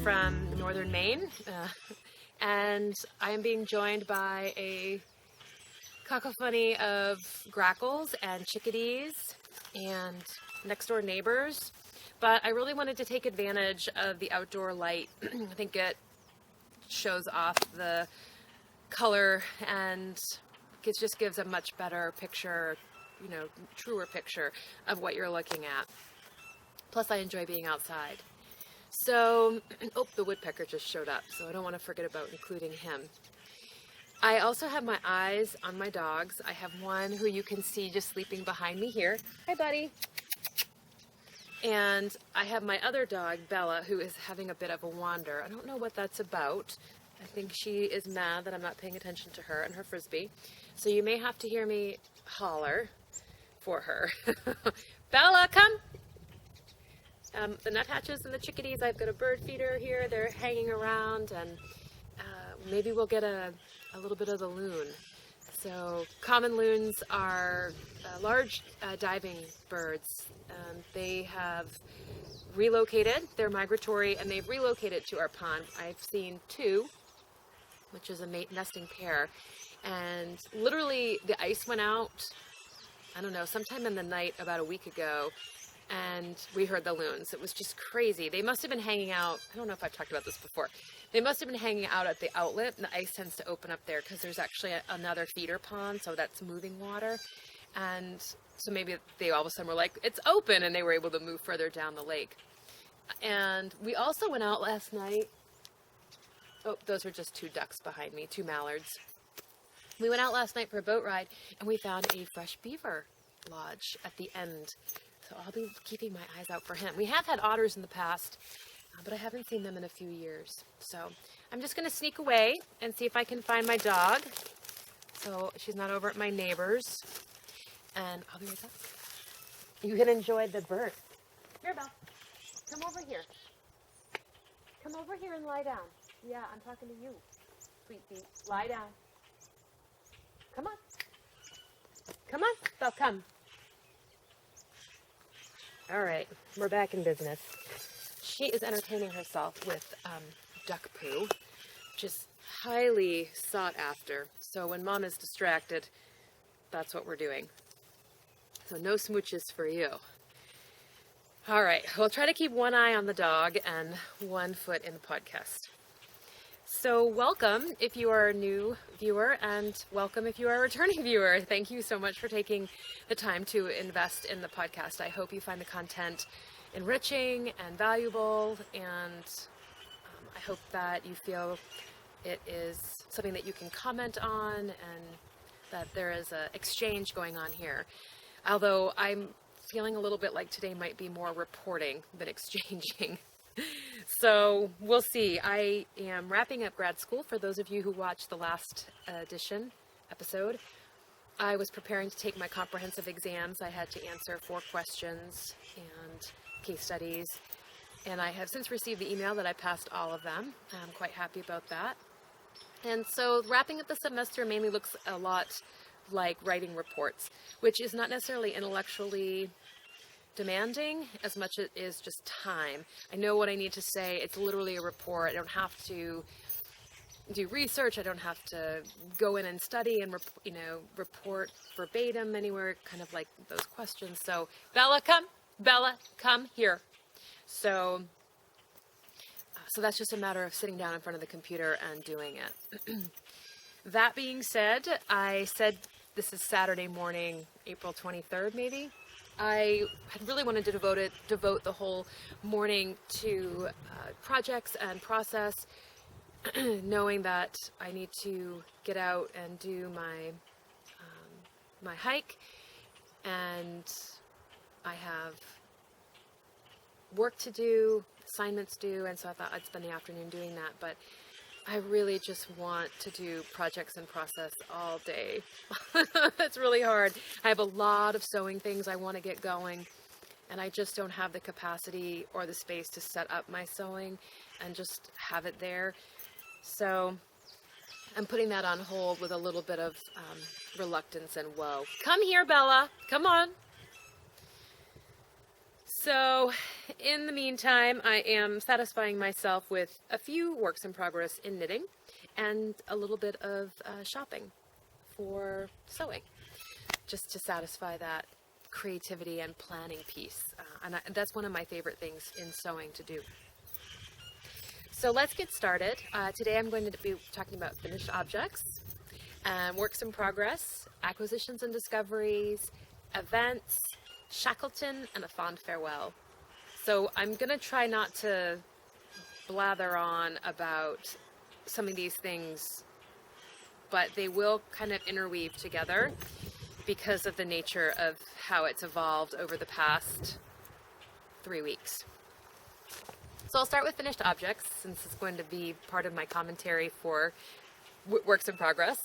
from northern Maine, and I am being joined by a cacophony of grackles and chickadees and next door neighbors, but I really wanted to take advantage of the outdoor light. I think it shows off the color and it just gives a much better picture, truer picture of what you're looking at. Plus I enjoy being outside. So, the woodpecker just showed up, so I don't want to forget about including him. I also have my eyes on my dogs. I have one who you can see just sleeping behind me here. Hi, buddy. And I have my other dog, Bella, who is having a bit of a wander. I don't know what that's about. I think she is mad that I'm not paying attention to her and her frisbee. So you may have to hear me holler for her. Bella, come! The nuthatches and the chickadees, I've got a bird feeder here. They're hanging around, and maybe we'll get a little bit of the loon. So common loons are large diving birds. They have relocated. They're migratory, and they've relocated to our pond. I've seen two, which is a mate nesting pair. And literally the ice went out, I don't know, sometime in the night about a week ago, and we heard the loons. It was just crazy. They must have been hanging out. I don't know if I've talked about this before. They must have been hanging out at the outlet, and the ice tends to open up there because there's actually another feeder pond, so that's moving water. And so maybe they all of a sudden were like, it's open, and they were able to move further down the lake. And we also went out last night. Oh, those are just two ducks behind me, two mallards. We went out last night for a boat ride, and we found a fresh beaver lodge at the end. So I'll be keeping my eyes out for him. We have had otters in the past, but I haven't seen them in a few years. So I'm just going to sneak away and see if I can find my dog. So she's not over at my neighbor's. And I'll be right back. You can enjoy the bird. Here, Belle. Come over here. Come over here and lie down. Yeah, I'm talking to you, sweet pea. Lie down. Come on. Come on, Belle, come. All right, we're back in business. She is entertaining herself with duck poo, which is highly sought after. So when Mom is distracted, that's what we're doing. So no smooches for you. All right, we'll try to keep one eye on the dog and one foot in the podcast. So welcome if you are a new viewer, and welcome if you are a returning viewer. Thank you so much for taking the time to invest in the podcast. I hope you find the content enriching and valuable, and I hope that you feel it is something that you can comment on and that there is an exchange going on here. Although I'm feeling a little bit like today might be more reporting than exchanging. So we'll see. I am wrapping up grad school. For those of you who watched the last episode, I was preparing to take my comprehensive exams. I had to answer 4 questions and case studies, and I have since received the email that I passed all of them. I'm quite happy about that. And so wrapping up the semester mainly looks a lot like writing reports, which is not necessarily intellectually demanding as much as it is just time. I know what I need to say. It's literally a report. I don't have to do research. I don't have to go in and study and report verbatim anywhere, kind of like those questions. So Bella, come here. So that's just a matter of sitting down in front of the computer and doing it. That being said, I said this is Saturday morning, April 23rd, maybe. I had really wanted to devote the whole morning to projects and process, knowing that I need to get out and do my hike, and I have work to do, assignments due, and so I thought I'd spend the afternoon doing that, but I really just want to do projects and process all day. It's really hard. I have a lot of sewing things I want to get going, and I just don't have the capacity or the space to set up my sewing and just have it there. So I'm putting that on hold with a little bit of reluctance and woe. Come here, Bella. Come on. So in the meantime, I am satisfying myself with a few works in progress in knitting and a little bit of shopping for sewing, just to satisfy that creativity and planning piece. That's one of my favorite things in sewing to do. So let's get started. Today I'm going to be talking about finished objects, works in progress, acquisitions and discoveries, events, Shackleton, and a fond farewell. So I'm going to try not to blather on about some of these things, but they will kind of interweave together because of the nature of how it's evolved over the past 3 weeks. So I'll start with finished objects, since it's going to be part of my commentary for works in progress.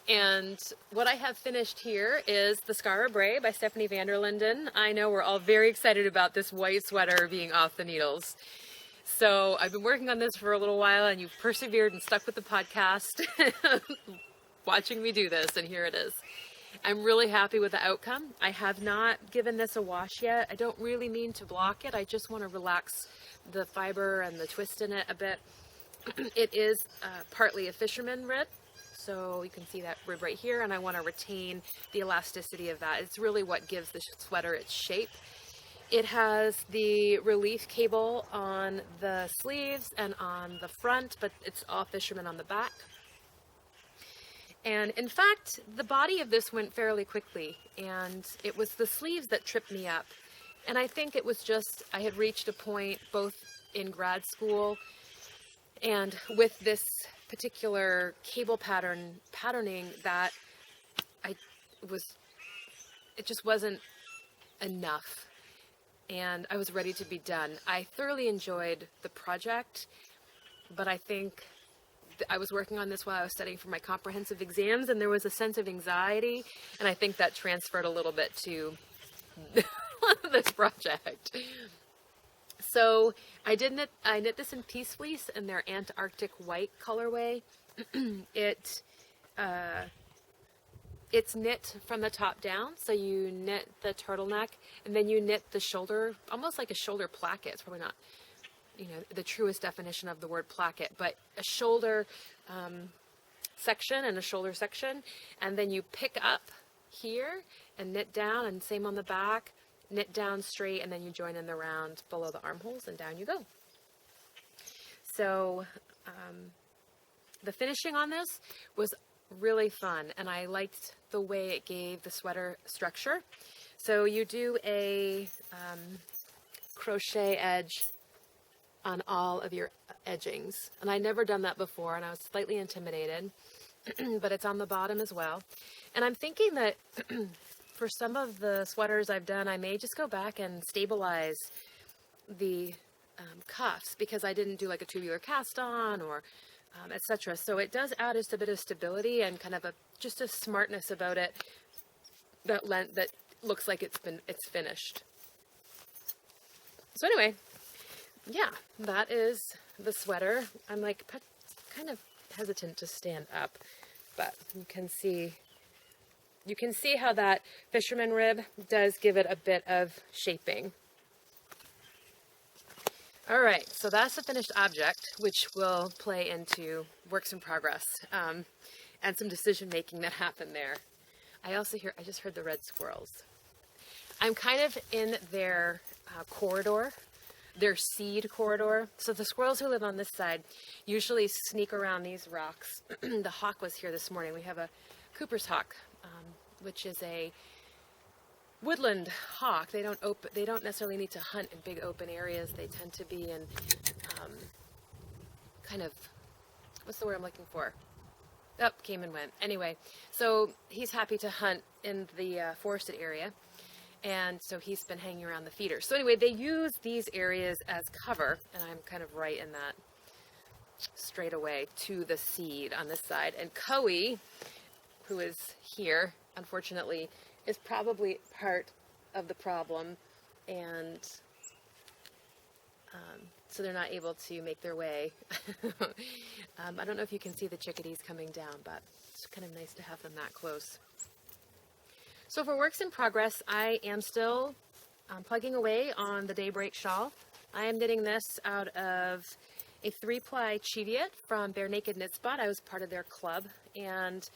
And what I have finished here is the Scara Bray by Stephanie van der Linden. I know we're all very excited about this white sweater being off the needles. So I've been working on this for a little while, and you've persevered and stuck with the podcast, watching me do this, and here it is. I'm really happy with the outcome. I have not given this a wash yet. I don't really mean to block it. I just want to relax the fiber and the twist in it a bit. It is partly a fisherman rib, so you can see that rib right here, and I want to retain the elasticity of that. It's really what gives the sweater its shape. It has the relief cable on the sleeves and on the front, but it's all fisherman on the back. And in fact, the body of this went fairly quickly, and it was the sleeves that tripped me up. And I think it was just, I had reached a point both in grad school and with this particular cable patterning that it just wasn't enough. And I was ready to be done. I thoroughly enjoyed the project, but I think I was working on this while I was studying for my comprehensive exams, and there was a sense of anxiety, and I think that transferred a little bit to this project. So I knit this in Peace Fleece in their Antarctic white colorway. It's knit from the top down, so you knit the turtleneck, and then you knit the shoulder, almost like a shoulder placket. It's probably not, the truest definition of the word placket, but a shoulder section and a shoulder section, and then you pick up here and knit down, and same on the back, knit down straight, and then you join in the round below the armholes, and down you go. So the finishing on this was really fun, and I liked the way it gave the sweater structure. So you do a crochet edge on all of your edgings, and I'd never done that before, and I was slightly intimidated, but it's on the bottom as well. And I'm thinking that for some of the sweaters I've done, I may just go back and stabilize the cuffs, because I didn't do like a tubular cast on or etc. So it does add just a bit of stability and kind of just a smartness about it that looks like it's finished. So anyway, yeah, that is the sweater. I'm like kind of hesitant to stand up, but you can see how that fisherman rib does give it a bit of shaping. All right, so that's the finished object, which will play into works in progress and some decision making that happened there. I just heard the red squirrels. I'm kind of in their corridor, their seed corridor. So the squirrels who live on this side usually sneak around these rocks. The hawk was here this morning. We have a Cooper's hawk, which is a woodland hawk. They don't necessarily need to hunt in big open areas. They tend to be in kind of, what's the word I'm looking for? Oh, came and went. Anyway, so he's happy to hunt in the forested area, and so he's been hanging around the feeders. So anyway, they use these areas as cover, and I'm kind of right in that straight away to the seed on this side. And Coey, who is here, unfortunately, is probably part of the problem, and so they're not able to make their way. I don't know if you can see the chickadees coming down, but it's kind of nice to have them that close. So for works in progress, I am still plugging away on the Daybreak shawl. I am knitting this out of a 3-ply Cheviot from Bare Naked Knit Spot. I was part of their club. And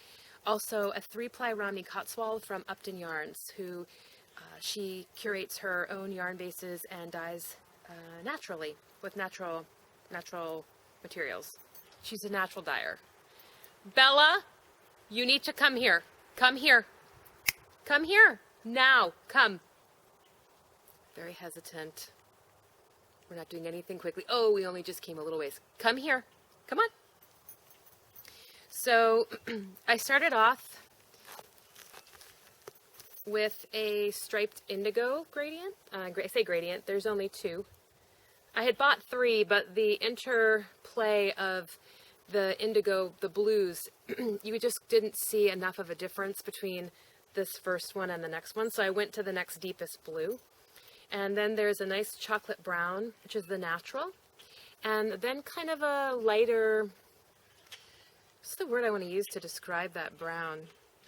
also a 3-ply Romney Cotswold from Upton Yarns, who she curates her own yarn bases and dyes naturally with natural materials. She's a natural dyer. Bella, you need to come here. Come here. Come here. Now, come. Very hesitant. We're not doing anything quickly. Oh, we only just came a little ways. Come here. Come on. So I started off with a striped indigo gradient. I say gradient, there's only 2. I had bought 3, but the interplay of the indigo, the blues, you just didn't see enough of a difference between this first one and the next one. So I went to the next deepest blue. And then there's a nice chocolate brown, which is the natural. And then kind of a lighter, what's the word I want to use to describe that brown?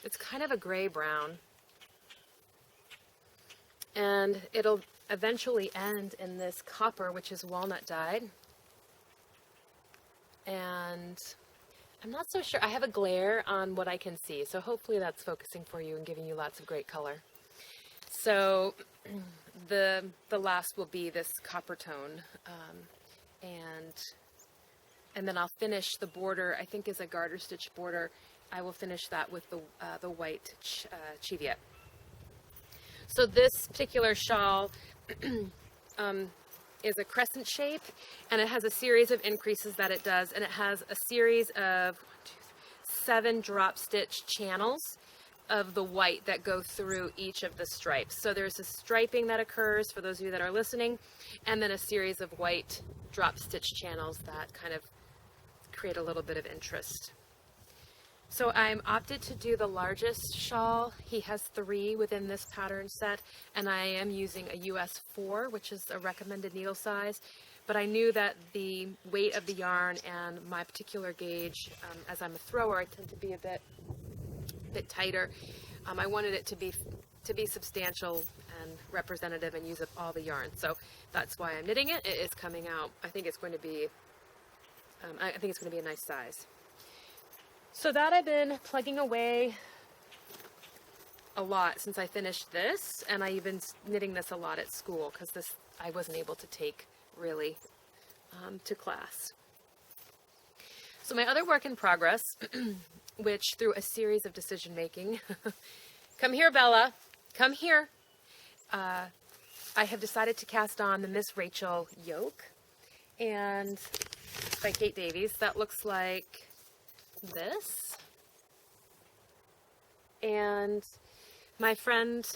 It's kind of a gray brown. And it'll eventually end in this copper, which is walnut dyed. And I'm not so sure. I have a glare on what I can see, so hopefully that's focusing for you and giving you lots of great color. So the last will be this copper tone, and then I'll finish the border. I think is a garter stitch border. I will finish that with the white Cheviot. So this particular shawl is a crescent shape, and it has a series of increases that it does, and it has a series of 7 drop stitch channels of the white that go through each of the stripes. So there's a striping that occurs for those of you that are listening, and then a series of white drop stitch channels that kind of create a little bit of interest. So I'm opted to do the largest shawl. He has 3 within this pattern set, and I am using a US 4, which is a recommended needle size. But I knew that the weight of the yarn and my particular gauge, as I'm a thrower, I tend to be a bit tighter. I wanted it to be substantial and representative and use up all the yarn. So that's why I'm knitting it. It is coming out. I think it's going to be a nice size. So that I've been plugging away a lot since I finished this, and I've been knitting this a lot at school because this I wasn't able to take really to class. So my other work in progress, which through a series of decision making, come here Bella, come here, I have decided to cast on the Miss Rachel yoke, and by Kate Davies. That looks like this. And my friend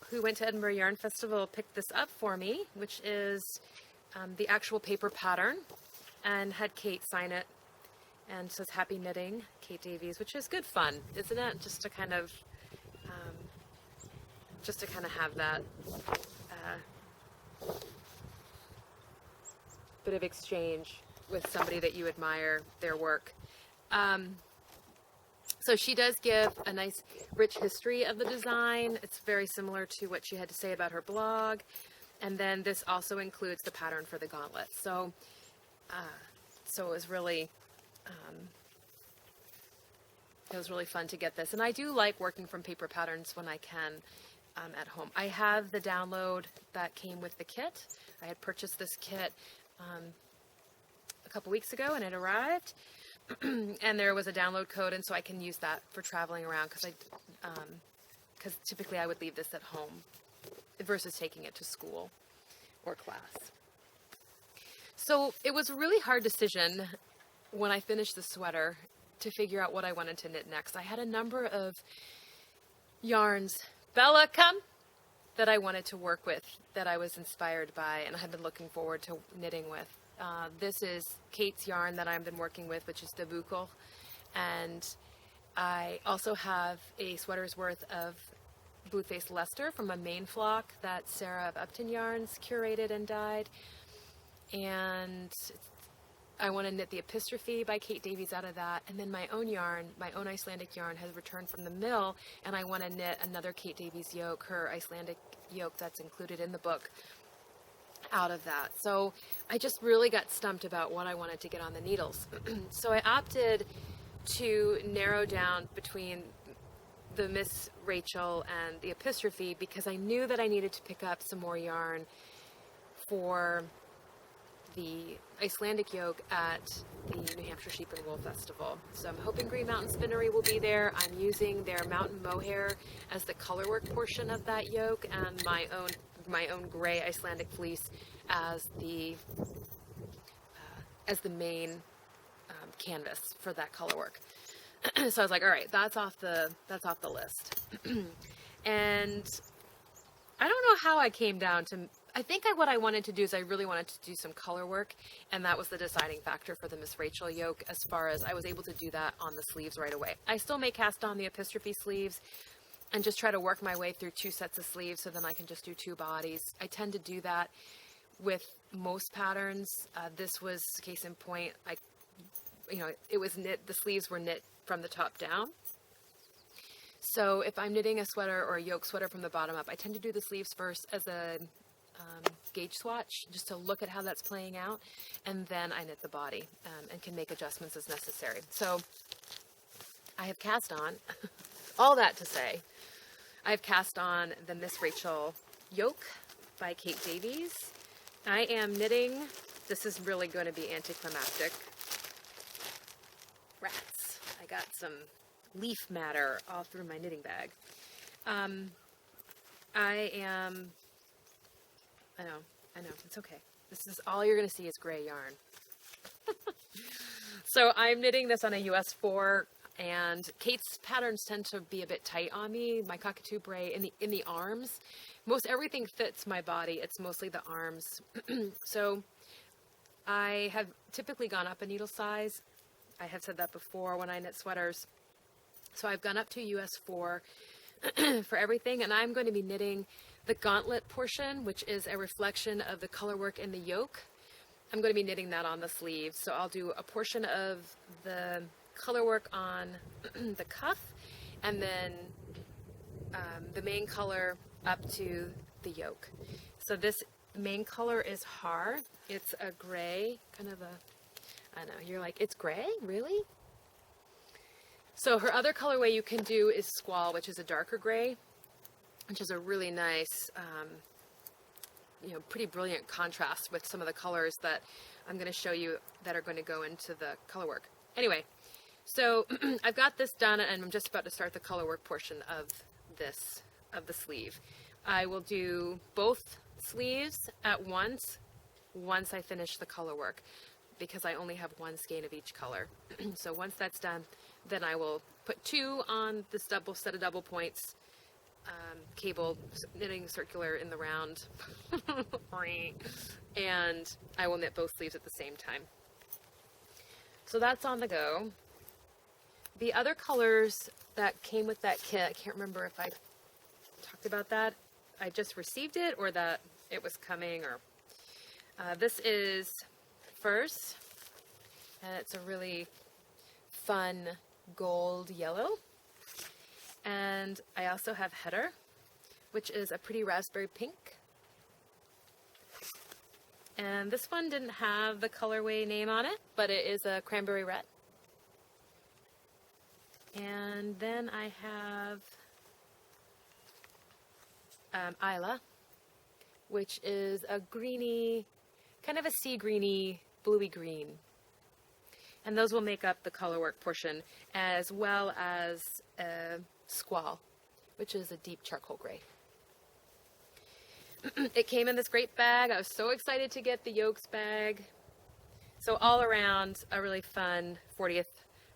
who went to Edinburgh Yarn Festival picked this up for me, which is the actual paper pattern, and had Kate sign it, and says happy knitting, Kate Davies, which is good fun, isn't it? Just to kind of have that bit of exchange with somebody that you admire their work. So she does give a nice rich history of the design. It's very similar to what she had to say about her blog. And then this also includes the pattern for the gauntlet. So it was really fun to get this. And I do like working from paper patterns when I can at home. I have the download that came with the kit. I had purchased this kit a couple weeks ago, and it arrived. And there was a download code, and so I can use that for traveling around because typically I would leave this at home versus taking it to school or class. So it was a really hard decision when I finished the sweater to figure out what I wanted to knit next. I had a number of yarns, Bella, come, that I wanted to work with, that I was inspired by, and I had been looking forward to knitting with. This is Kate's yarn that I've been working with, which is the buckle, and I also have a sweater's worth of Blue-Faced Leicester from a main flock that Sarah of Upton Yarns curated and dyed, and I want to knit the Epistrophe by Kate Davies out of that, and then my own yarn, my own Icelandic yarn has returned from the mill, and I want to knit another Kate Davies yoke, her Icelandic yoke that's included in the book, out of that. So I just really got stumped about what I wanted to get on the needles. So I opted to narrow down between the Miss Rachel and the Epistrophe because I knew that I needed to pick up some more yarn for the Icelandic yoke at the New Hampshire Sheep and Wool Festival. So I'm hoping Green Mountain Spinnery will be there. I'm using their mountain mohair as the colorwork portion of that yoke, and my own gray Icelandic fleece as the main canvas for that colorwork. So I was like, all right, that's off the list. And I don't know how I came down to, I think what I wanted to do is I really wanted to do some color work, and that was the deciding factor for the Miss Rachel yoke, as far as I was able to do that on the sleeves right away. I still may cast on the Epistrophe sleeves and just try to work my way through 2 sets of sleeves so then I can just do 2 bodies. I tend to do that with most patterns. This was case in point. It was knit, the sleeves were knit from the top down. So if I'm knitting a sweater or a yoke sweater from the bottom up, I tend to do the sleeves first as a gauge swatch, just to look at how that's playing out, and then I knit the body and can make adjustments as necessary. So I have cast on, all that to say, I've cast on the Miss Rachel yoke by Kate Davies. I am knitting, this is really going to be anticlimactic. Rats. I got some leaf matter all through my knitting bag. I know, it's okay. This is all you're going to see is gray yarn. So I'm knitting this on a US 4, and Kate's patterns tend to be a bit tight on me. My cockatoo braid in the arms. Most everything fits my body. It's mostly the arms. So I have typically gone up a needle size. I have said that before when I knit sweaters. So I've gone up to US 4 for everything, and I'm going to be knitting the gauntlet portion, which is a reflection of the color work in the yoke. I'm going to be knitting that on the sleeves. So I'll do a portion of the color work on the cuff, and then the main color up to the yoke. So this main color is Har. It's a gray, kind of a, I know, you're like, it's gray? Really? So her other colorway you can do is Squall, which is a darker gray, which is a really nice, pretty brilliant contrast with some of the colors that I'm going to show you that are going to go into the color work. Anyway, so I've got this done, and I'm just about to start the color work portion of the sleeve. I will do both sleeves at once I finish the color work, because I only have 1 skein of each color. So once that's done, then I will put 2 on this double set of double points, cable, knitting circular in the round, and I will knit both sleeves at the same time. So that's on the go. The other colors that came with that kit, I can't remember if I talked about that. I just received it, or that it was coming, or this is Furs, and it's a really fun gold yellow. And I also have Header, which is a pretty raspberry pink. And this one didn't have the colorway name on it, but it is a cranberry red. And then I have Isla, which is a greeny, kind of a sea greeny, bluey green. And those will make up the colorwork portion, as well as Squall, which is a deep charcoal gray. It came in this great bag. I was so excited to get the yokes bag. So all around, a really fun 40th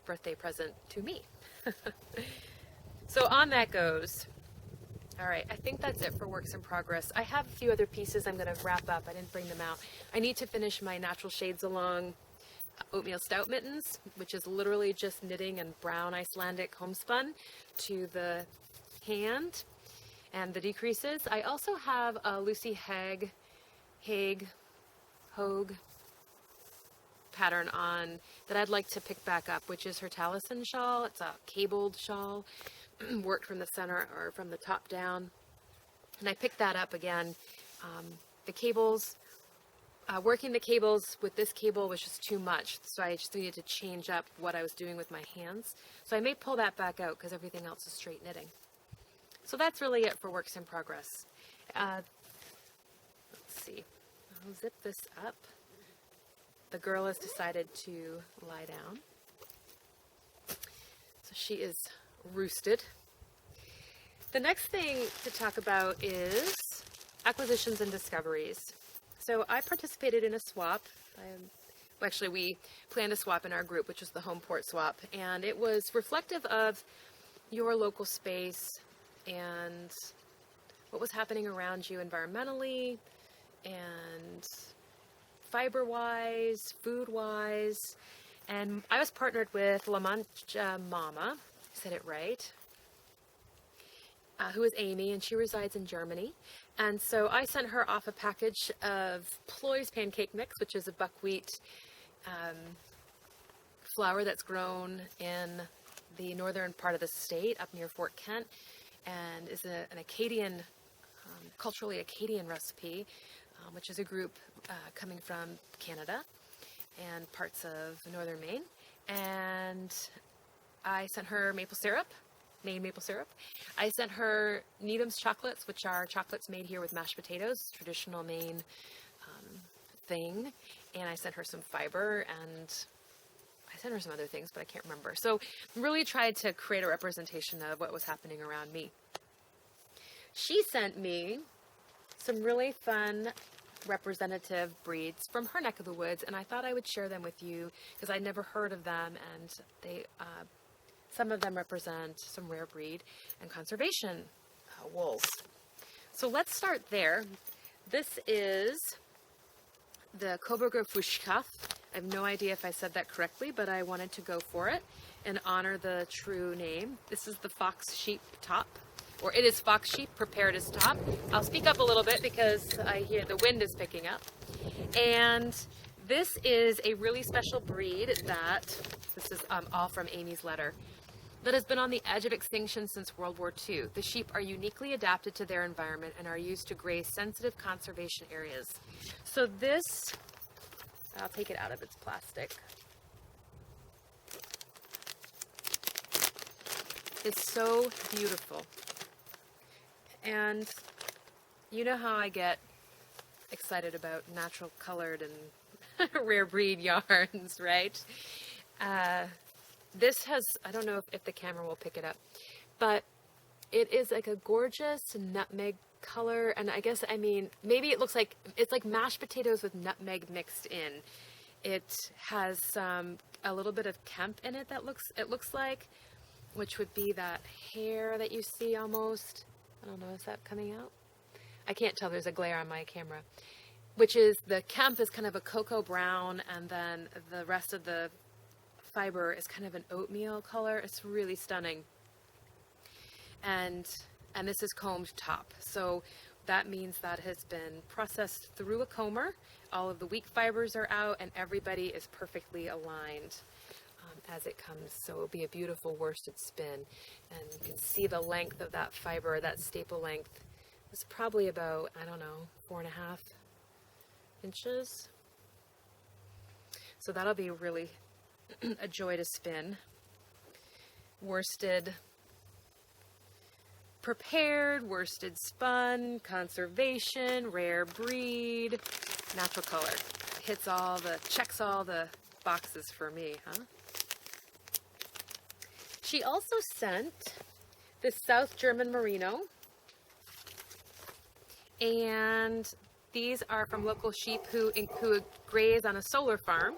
birthday present to me. So on that goes. All right, I think that's it for works in progress. I have a few other pieces I'm going to wrap up. I didn't bring them out. I need to finish my Natural Shades Along oatmeal stout mittens, which is literally just knitting and brown Icelandic homespun to the hand and the decreases. I also have a Lucy Hogue pattern on that I'd like to pick back up, which is her Taliesin shawl. It's a cabled shawl, worked from the center or from the top down. And I picked that up again. The cables, working the cables with this cable was just too much, so I just needed to change up what I was doing with my hands. So I may pull that back out because everything else is straight knitting. So that's really it for works in progress. Let's see, I'll zip this up. The girl has decided to lie down. So she is roosted. The next thing to talk about is acquisitions and discoveries. So I participated in a swap. Actually, we planned a swap in our group, which was the home port swap, and it was reflective of your local space and what was happening around you environmentally and fiber-wise, food-wise. And I was partnered with La Mancha Mama, I said it right, who is Amy, and she resides in Germany. And so I sent her off a package of Ploy's pancake mix, which is a buckwheat flour that's grown in the northern part of the state, up near Fort Kent, and is an Acadian, culturally Acadian recipe, which is a group coming from Canada and parts of northern Maine. And I sent her maple syrup. Maine maple syrup. I sent her Needham's chocolates, which are chocolates made here with mashed potatoes, traditional Maine thing. And I sent her some fiber, and I sent her some other things, but I can't remember. So really tried to create a representation of what was happening around me. She sent me some really fun representative breeds from her neck of the woods, and I thought I would share them with you because I'd never heard of them, and they some of them represent some rare breed and conservation wools. So let's start there. This is the Coburger Fuschkaf. I have no idea if I said that correctly, but I wanted to go for it and honor the true name. This is the fox sheep top, or it is fox sheep prepared as top. I'll speak up a little bit because I hear the wind is picking up. And this is a really special breed this is all from Amy's letter, that has been on the edge of extinction since World War II. The sheep are uniquely adapted to their environment and are used to graze sensitive conservation areas. So this, I'll take it out of its plastic. It's so beautiful. And you know how I get excited about natural colored and rare breed yarns, right? This has, I don't know if the camera will pick it up, but it is like a gorgeous nutmeg color. And I mean, maybe it looks like, it's like mashed potatoes with nutmeg mixed in. It has a little bit of Kemp in it it looks like, which would be that hair that you see almost. I don't know, is that coming out? I can't tell, there's a glare on my camera. Which is, the Kemp is kind of a cocoa brown, and then the rest of the fiber is kind of an oatmeal color. It's really stunning. And this is combed top. So that means that has been processed through a comber. All of the weak fibers are out, and everybody is perfectly aligned as it comes. So it'll be a beautiful worsted spin. And you can see the length of that fiber, that staple length is probably about, I don't know, 4.5 inches. So that'll be really a joy to spin. Worsted prepared, worsted spun, conservation, rare breed, natural color. Checks all the boxes for me, huh? She also sent this South German Merino, and these are from local sheep who graze on a solar farm.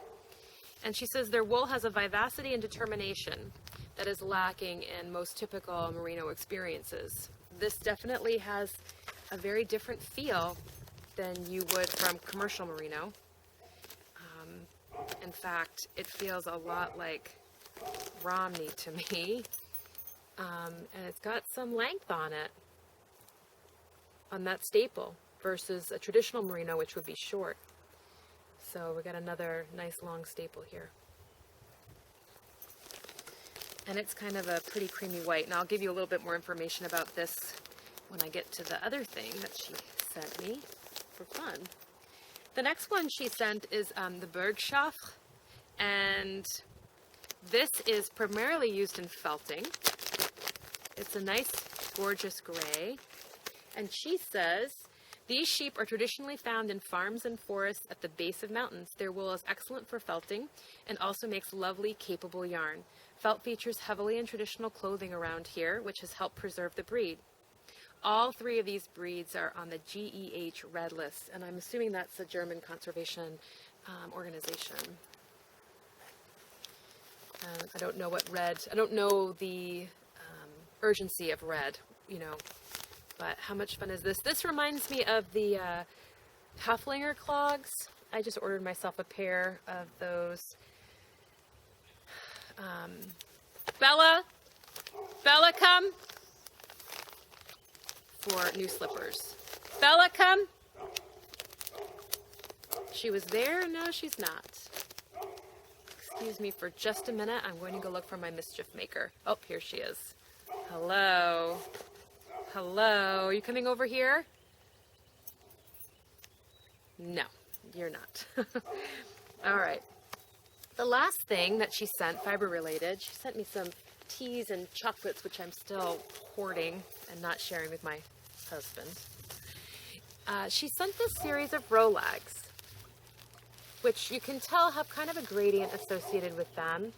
And she says their wool has a vivacity and determination that is lacking in most typical merino experiences. This definitely has a very different feel than you would from commercial merino. In fact, it feels a lot like Romney to me. And it's got some length on it, on that staple, versus a traditional merino, which would be short. So we got another nice long staple here. And it's kind of a pretty creamy white. And I'll give you a little bit more information about this when I get to the other thing that she sent me for fun. The next one she sent is the Bergschaft, and this is primarily used in felting. It's a nice, gorgeous gray, and she says, these sheep are traditionally found in farms and forests at the base of mountains. Their wool is excellent for felting and also makes lovely, capable yarn. Felt features heavily in traditional clothing around here, which has helped preserve the breed. All three of these breeds are on the GEH red list, and I'm assuming that's a German conservation organization. I don't know what red, I don't know the urgency of red, you know, but how much fun is this? This reminds me of the Haflinger clogs. I just ordered myself a pair of those. Bella, come for new slippers. Bella, come. She was there, no she's not. Excuse me for just a minute. I'm going to go look for my mischief maker. Oh, here she is. Hello. Hello. Are you coming over here? No, you're not. All right. The last thing that she sent, fiber related, she sent me some teas and chocolates, which I'm still hoarding and not sharing with my husband. She sent this series of Rolags, which you can tell have kind of a gradient associated with them.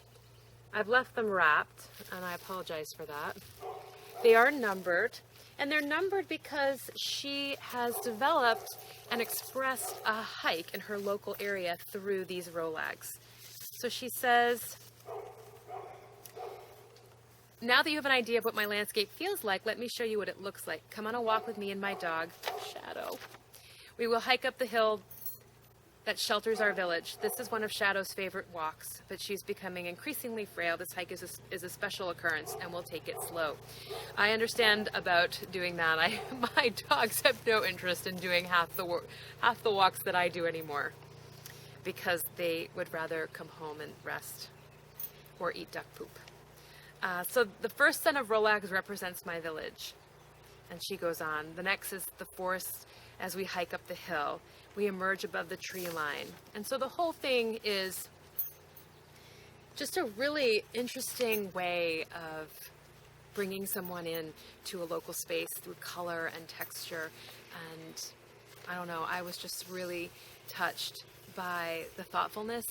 I've left them wrapped, and I apologize for that. They are numbered, and they're numbered because she has developed and expressed a hike in her local area through these Rolags. So she says, now that you have an idea of what my landscape feels like, let me show you what it looks like. Come on a walk with me and my dog, Shadow. We will hike up the hill that shelters our village. This is one of Shadow's favorite walks, but she's becoming increasingly frail. This hike is a special occurrence, and we'll take it slow. I understand about doing that. My dogs have no interest in doing half the walks that I do anymore, because they would rather come home and rest or eat duck poop. So the first set of Rolags represents my village. And she goes on. The next is the forest as we hike up the hill. We emerge above the tree line. And so the whole thing is just a really interesting way of bringing someone in to a local space through color and texture. And I don't know, I was just really touched by the thoughtfulness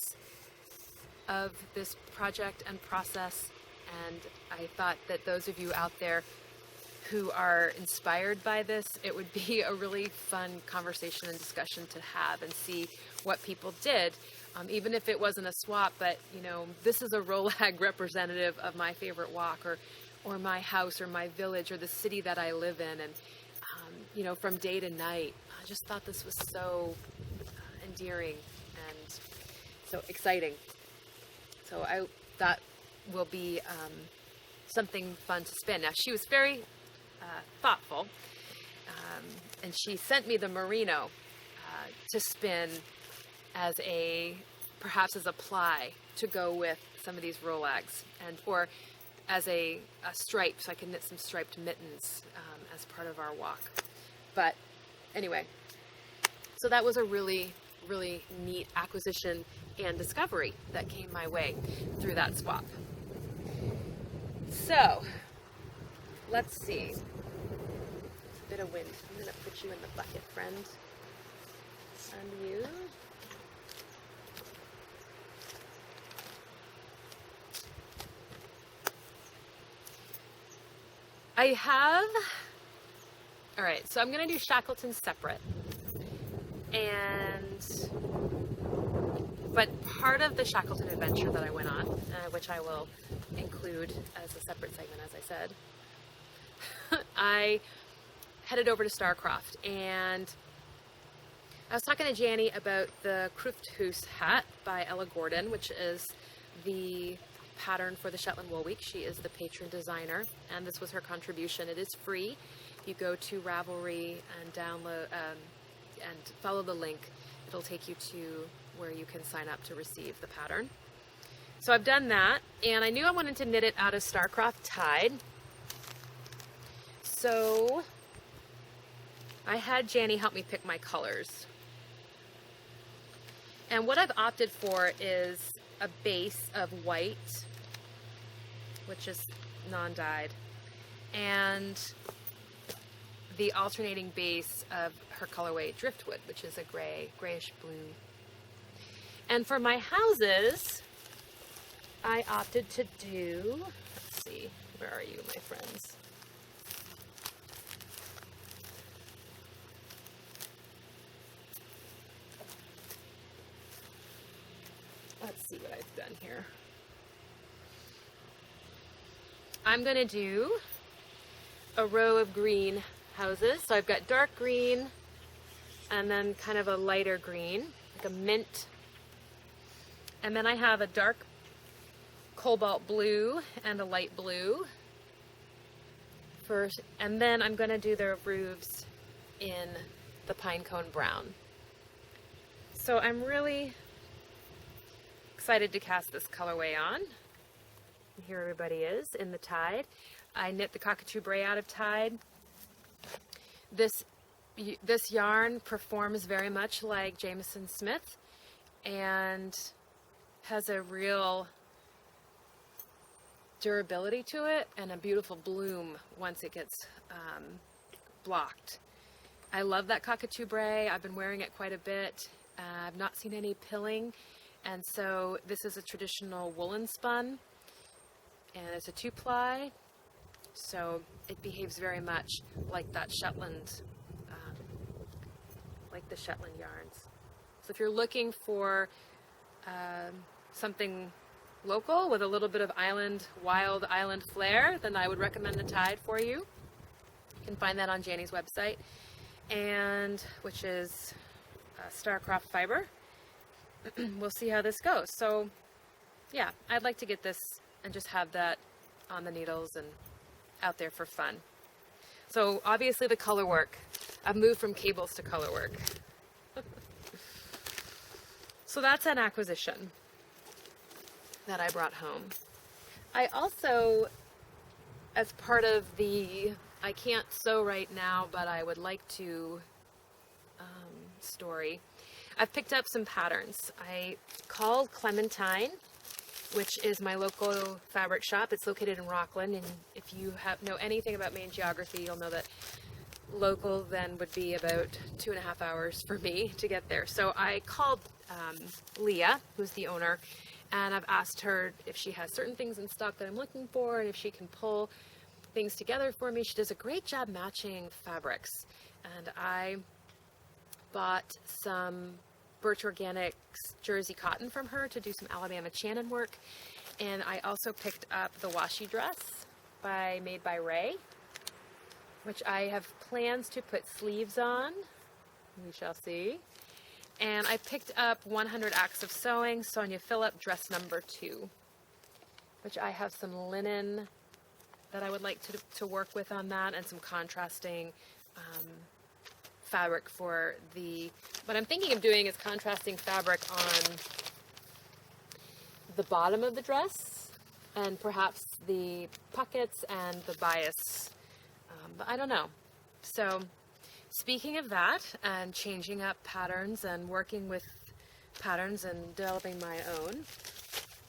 of this project and process. And I thought that those of you out there who are inspired by this, it would be a really fun conversation and discussion to have and see what people did, even if it wasn't a swap. But you know, this is a Rolag representative of my favorite walk, or my house, or my village, or the city that I live in, and you know, from day to night. I just thought this was so endearing and so exciting. So I thought will be something fun to spin. Now, she was very thoughtful, and she sent me the merino to spin as perhaps as a ply to go with some of these Rolags, or as a stripe, so I can knit some striped mittens as part of our walk. But anyway, so that was a really, really neat acquisition and discovery that came my way through that swap. So, let's see. A bit of wind. I'm going to put you in the bucket, friend. And you. I have... Alright, so I'm going to do Shackleton separate. But part of the Shackleton adventure that I went on, which I will include as a separate segment, as I said, I headed over to Starcroft, and I was talking to Janny about the Krufthoos hat by Ella Gordon, which is the pattern for the Shetland Wool Week. She is the patron designer, and this was her contribution. It is free. You go to Ravelry and download and follow the link. It'll take you to where you can sign up to receive the pattern. So I've done that, and I knew I wanted to knit it out of Starcraft Tide. So I had Janny help me pick my colors. And what I've opted for is a base of white, which is non-dyed, and the alternating base of her colorway Driftwood, which is a grayish blue. And for my houses, I opted to do, let's see, where are you, my friends? Let's see what I've done here. I'm going to do a row of green houses. So I've got dark green and then kind of a lighter green, like a mint. And then I have a dark cobalt blue and a light blue first. And then I'm going to do the roofs in the pinecone brown. So I'm really excited to cast this colorway on. And here everybody is in the Tide. I knit the cockatoo bray out of Tide. This yarn performs very much like Jameson Smith and has a real durability to it and a beautiful bloom once it gets blocked. I love that cockatoo bray. I've been wearing it quite a bit. I've not seen any pilling, and so this is a traditional woolen spun, and it's a 2-ply, so it behaves very much like that Shetland, like the Shetland yarns. So if you're looking for something local with a little bit of wild island flair, then I would recommend the Tide for you. You can find that on Janny's website, and which is Starcraft Fiber. We'll see how this goes. So yeah, I'd like to get this and just have that on the needles and out there for fun. So obviously the color work, I've moved from cables to color work. So that's an acquisition that I brought home. I also, as part of the I can't sew right now, but I would like to story, I've picked up some patterns. I called Clementine, which is my local fabric shop. It's located in Rockland, and if you know anything about Maine geography, you'll know that local then would be about 2.5 hours for me to get there. So I called Leah, who's the owner, and I've asked her if she has certain things in stock that I'm looking for and if she can pull things together for me. She does a great job matching fabrics, and I bought some Birch Organics jersey cotton from her to do some Alabama Shannon work, and I also picked up the washi dress made by Ray, which I have plans to put sleeves on. We shall see. And I picked up 100 Acts of Sewing Sonia Phillip dress number 2, which I have some linen that I would like to work with on that, and some contrasting fabric for what I'm thinking of doing is contrasting fabric on the bottom of the dress and perhaps the pockets and the bias, but I don't know. So speaking of that and changing up patterns and working with patterns and developing my own,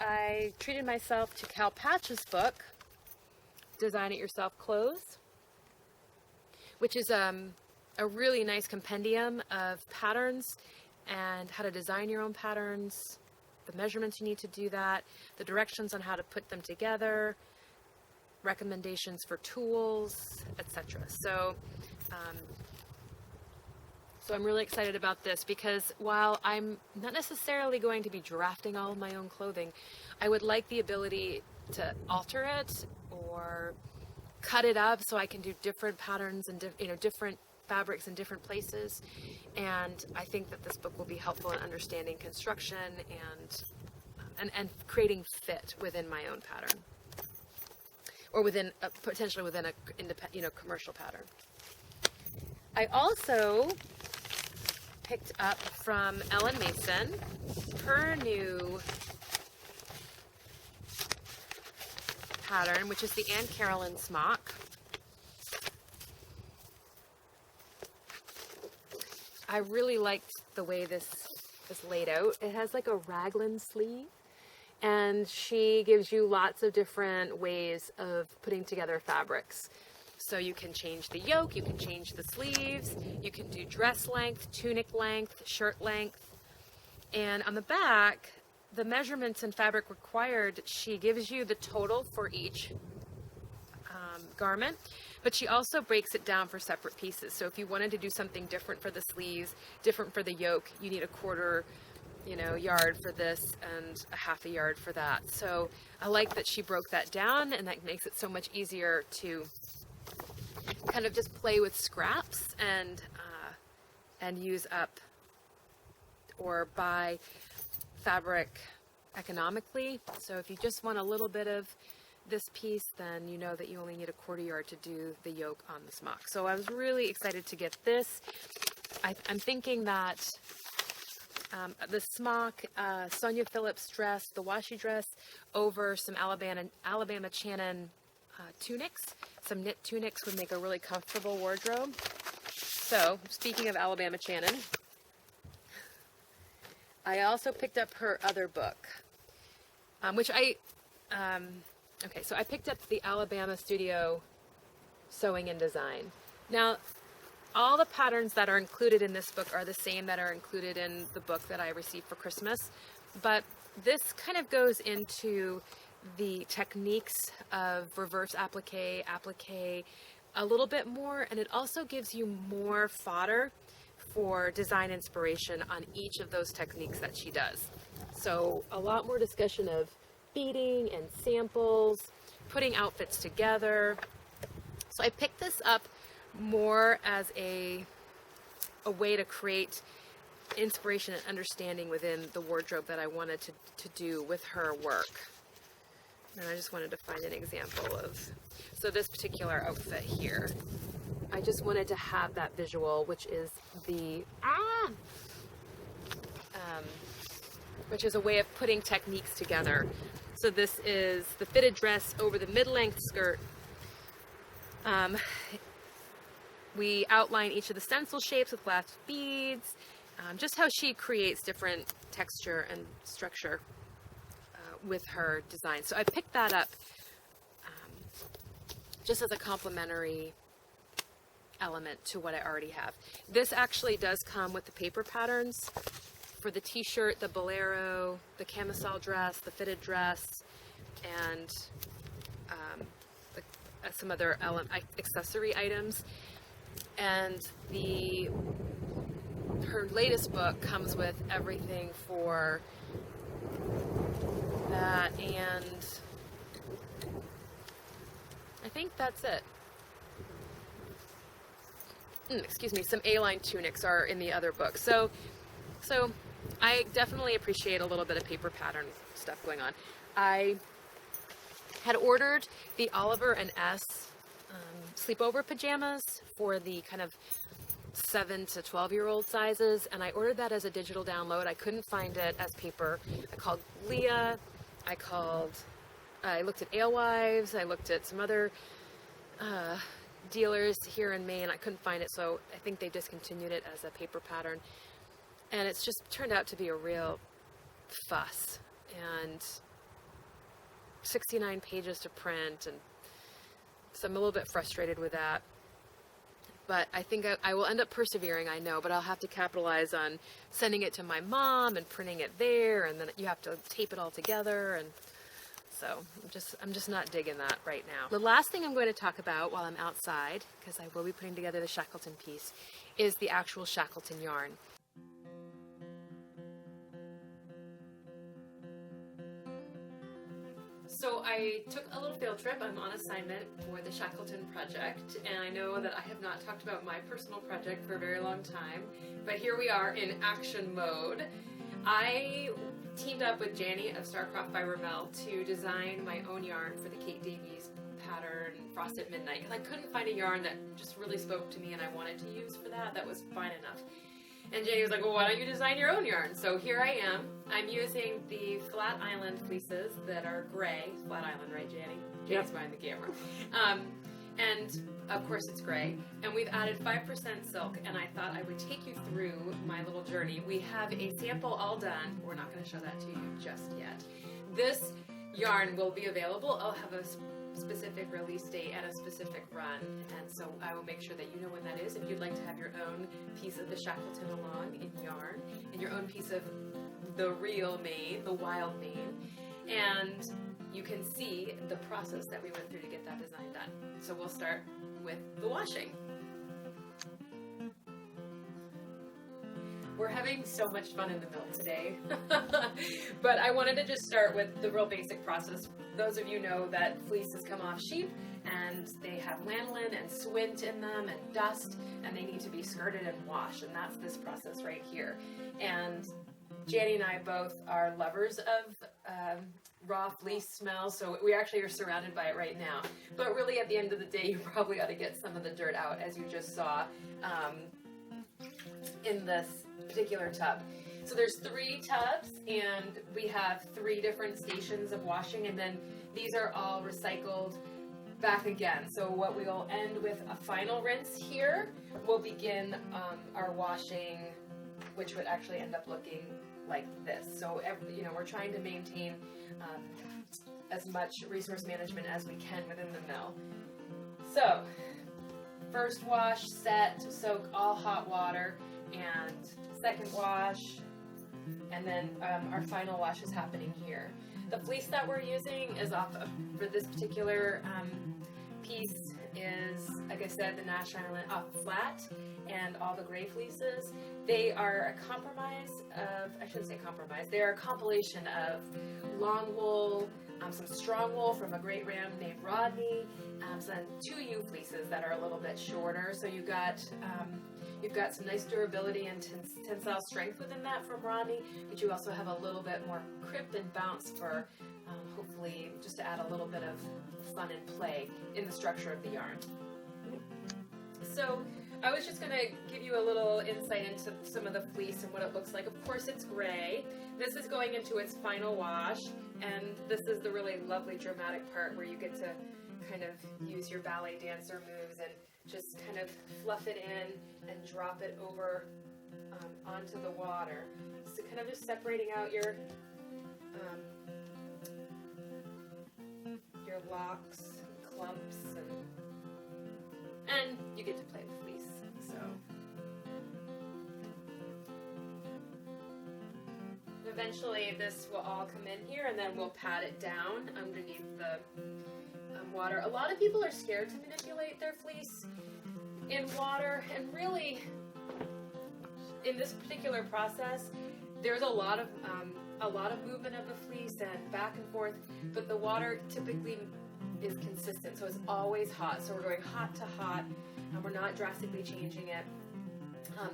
I treated myself to Cal Patch's book, Design It Yourself Clothes, which is a really nice compendium of patterns and how to design your own patterns, the measurements you need to do that, the directions on how to put them together, recommendations for tools, etc. So I'm really excited about this, because while I'm not necessarily going to be drafting all of my own clothing, I would like the ability to alter it or cut it up so I can do different patterns and different fabrics in different places. And I think that this book will be helpful in understanding construction and creating fit within my own pattern, or potentially within a commercial pattern. I also picked up from Ellen Mason her new pattern, which is the Anne Carolyn smock. I really liked the way this is laid out. It has like a raglan sleeve, and she gives you lots of different ways of putting together fabrics. So you can change the yoke, you can change the sleeves, you can do dress length, tunic length, shirt length. And on the back, the measurements and fabric required, she gives you the total for each garment, but she also breaks it down for separate pieces. So if you wanted to do something different for the sleeves, different for the yoke, you need a quarter, yard for this and a half a yard for that. So I like that she broke that down, and that makes it so much easier to kind of just play with scraps and use up or buy fabric economically. So if you just want a little bit of this piece, then you know that you only need a quarter yard to do the yoke on the smock. So I was really excited to get this. I'm thinking that the smock, Sonia Phillips dress, the washi dress over some Alabama Channon tunics, some knit tunics would make a really comfortable wardrobe. So speaking of Alabama Channon, I also picked up her other book, so I picked up the Alabama Studio Sewing and Design. Now, all the patterns that are included in this book are the same that are included in the book that I received for Christmas, but this kind of goes into the techniques of reverse applique a little bit more, and it also gives you more fodder for design inspiration on each of those techniques that she does. So a lot more discussion of beading and samples, putting outfits together. So I picked this up more as a way to create inspiration and understanding within the wardrobe that I wanted to do with her work. And I just wanted to find an example of, so this particular outfit here, I just wanted to have that visual, which is which is a way of putting techniques together. So this is the fitted dress over the mid-length skirt. We outline each of the stencil shapes with glass beads, just how she creates different texture and structure with her design. So I picked that up just as a complementary element to what I already have. This actually does come with the paper patterns for the t-shirt, the bolero, the camisole dress, the fitted dress, and some other accessory items. And her latest book comes with everything for that, and I think that's it. Excuse me, some A-line tunics are in the other book. So I definitely appreciate a little bit of paper pattern stuff going on. I had ordered the Oliver and S sleepover pajamas for the kind of 7 to 12-year-old sizes, and I ordered that as a digital download. I couldn't find it as paper. I called Leah. I looked at Alewives. I looked at some other dealers here in Maine. I couldn't find it, so I think they discontinued it as a paper pattern. And it's just turned out to be a real fuss, and 69 pages to print, and so I'm a little bit frustrated with that. But I think I will end up persevering, I know, but I'll have to capitalize on sending it to my mom and printing it there, and then you have to tape it all together, and so I'm just not digging that right now. The last thing I'm going to talk about while I'm outside, because I will be putting together the Shackleton piece, is the actual Shackleton yarn. So I took a little field trip. I'm on assignment for the Shackleton project, and I know that I have not talked about my personal project for a very long time, but here we are in action mode. I teamed up with Janny of Starcroft Fiber Mill to design my own yarn for the Kate Davies pattern Frost at Midnight, because I couldn't find a yarn that just really spoke to me and I wanted to use for that. That was fine enough. And Jenny was like, well, why don't you design your own yarn? So here I am. I'm using the Flat Island fleeces that are gray. Flat Island, right, Jenny? Jenny's behind the camera. And of course it's gray. And we've added 5% silk, and I thought I would take you through my little journey. We have a sample all done. We're not going to show that to you just yet. This yarn will be available. I'll have a specific release date and a specific run, and so I will make sure that you know when that is. If you'd like to have your own piece of the Shackleton along in yarn, and your own piece of the real mane, the wild mane, and you can see the process that we went through to get that design done. So we'll start with the washing. We're having so much fun in the mill today, but I wanted to just start with the real basic process. Those of you know that fleeces come off sheep, and they have lanolin and swint in them and dust, and they need to be skirted and washed, and that's this process right here. And Janny and I both are lovers of raw fleece smell, so we actually are surrounded by it right now. But really, at the end of the day, you probably ought to get some of the dirt out, as you just saw in this particular tub. So there's 3 tubs, and we have 3 different stations of washing, and then these are all recycled back again. So what we'll end with a final rinse here, we'll begin our washing, which would actually end up looking like this. So we're trying to maintain as much resource management as we can within the mill. So first wash, set, soak all hot water, and second wash, and then our final wash is happening here. The fleece that we're using is for this particular piece is, like I said, the Nash Island flat, and all the gray fleeces. They are a compromise of, I shouldn't say compromise, they're a compilation of long wool, some strong wool from a great ram named Rodney, some 2 U fleeces that are a little bit shorter. So you've got some nice durability and tensile strength within that from Rodney, but you also have a little bit more crip and bounce for hopefully just to add a little bit of fun and play in the structure of the yarn. So I was just going to give you a little insight into some of the fleece and what it looks like. Of course it's gray. This is going into its final wash, and this is the really lovely dramatic part where you get to kind of use your ballet dancer moves and just kind of fluff it in and drop it over onto the water. So kind of just separating out your locks, clumps, and you get to play with fleece. So eventually this will all come in here, and then we'll pat it down underneath the water. A lot of people are scared to manipulate their fleece in water, and really in this particular process there's a lot of movement of the fleece and back and forth, but the water typically is consistent, so it's always hot. So we're going hot to hot, and we're not drastically changing it,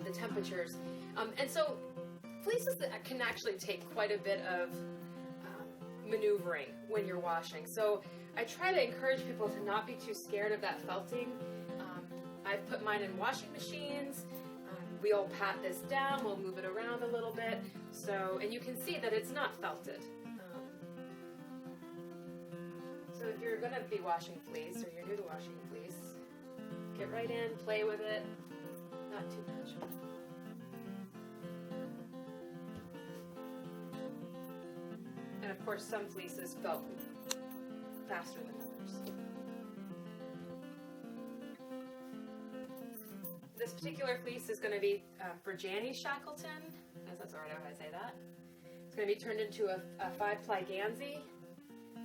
the temperatures, and so fleeces can actually take quite a bit of maneuvering when you're washing. So I try to encourage people to not be too scared of that felting. I've put mine in washing machines. We'll pat this down, we'll move it around a little bit, so, and you can see that it's not felted. So if you're going to be washing fleece, or you're new to washing fleece, get right in, play with it, not too much. And of course some fleeces felt faster than others. This particular fleece is going to be for Janny Shackleton, as that's already how I say that. It's going to be turned into a 5-ply Gansey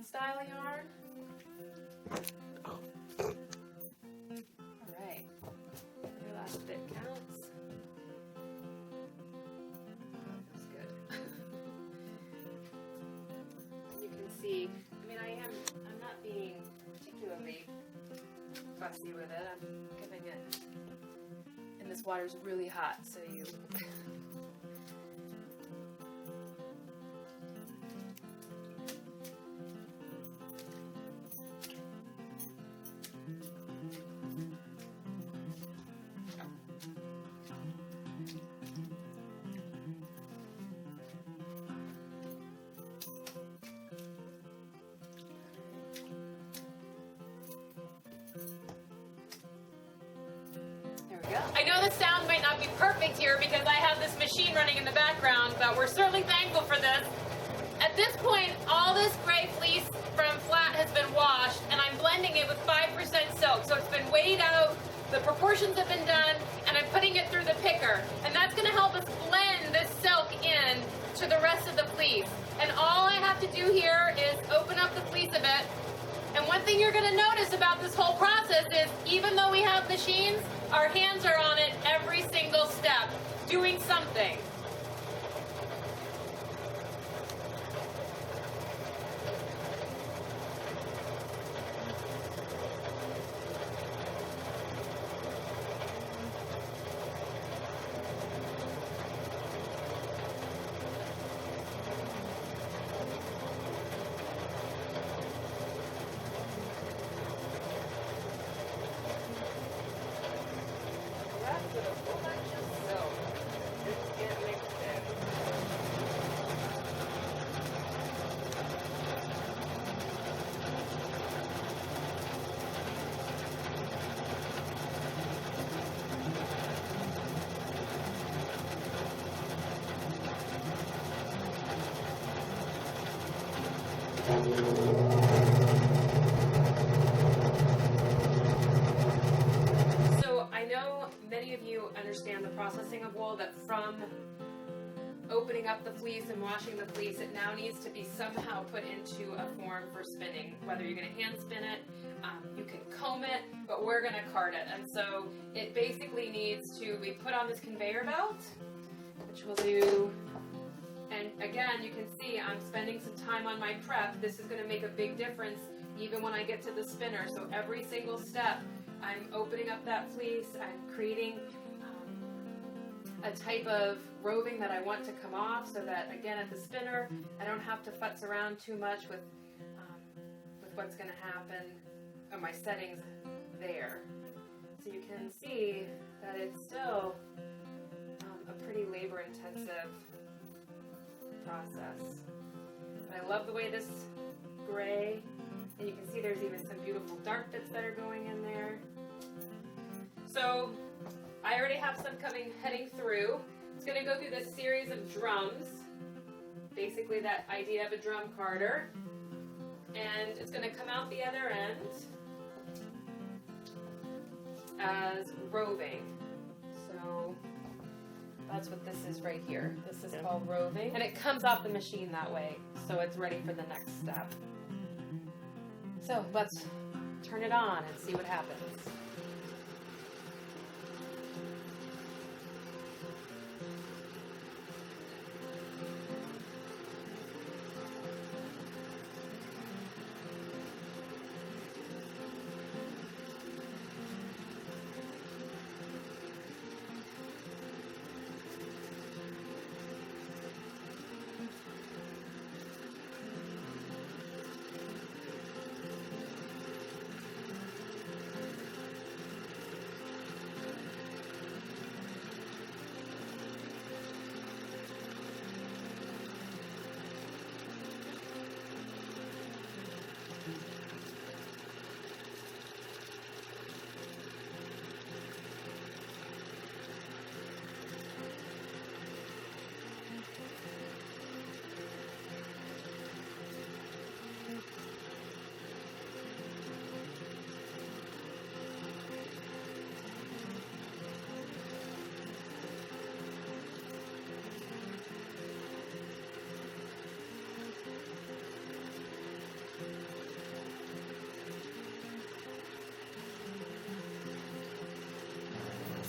style yarn. Alright, every last bit counts. Oh, that feels good. You can see, I mean, I'm not being particularly fussy with it. I'm giving it, and this water's really hot, so you I know the sound might not be perfect here because I have this machine running in the background, but we're certainly thankful for this. At this point, all this gray fleece from flat has been washed, and I'm blending it with 5% silk. So it's been weighed out, the proportions have been done, and I'm putting it through the picker. And that's gonna help us blend this silk in to the rest of the fleece. And all I have to do here is open up the fleece a bit. And one thing you're gonna notice about this whole process is even though we have machines, our hands are on it every single step, doing something. So I know many of you understand the processing of wool, that from opening up the fleece and washing the fleece, it now needs to be somehow put into a form for spinning. Whether you're going to hand spin it, you can comb it, but we're going to card it. And so it basically needs to be put on this conveyor belt, which we'll do. And again, you can see I'm spending some time on my prep. This is going to make a big difference even when I get to the spinner. So every single step, I'm opening up that fleece, I'm creating a type of roving that I want to come off so that, again, at the spinner, I don't have to futz around too much with what's going to happen on my settings there. So you can see that it's still a pretty labor-intensive process. But I love the way this gray, and you can see there's even some beautiful dark bits that are going in there. So I already have some heading through. It's going to go through this series of drums, basically that idea of a drum carder, and it's going to come out the other end as roving. So that's what this is right here. This is called roving, and it comes off the machine that way, so it's ready for the next step. So let's turn it on and see what happens.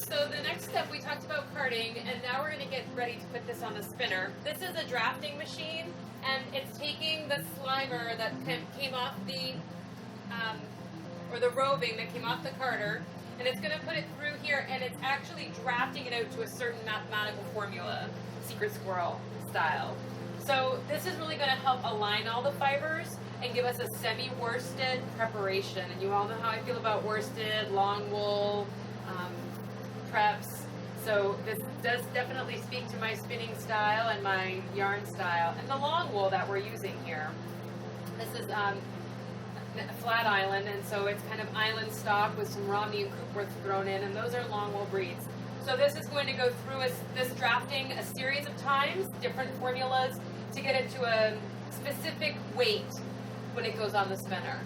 So the next step, we talked about carding, and now we're going to get ready to put this on the spinner. This is a drafting machine, and it's taking the slimer that came off the, or the roving that came off the carder, and it's going to put it through here, and it's actually drafting it out to a certain mathematical formula, secret squirrel style. So this is really going to help align all the fibers and give us a semi-worsted preparation. And you all know how I feel about worsted, long wool, preps. So this does definitely speak to my spinning style and my yarn style and the long wool that we're using here. This is a flat island, and so it's kind of island stock with some Romney and Coopworth thrown in, and those are long wool breeds. So this is going to go through this drafting a series of times, different formulas, to get it to a specific weight when it goes on the spinner.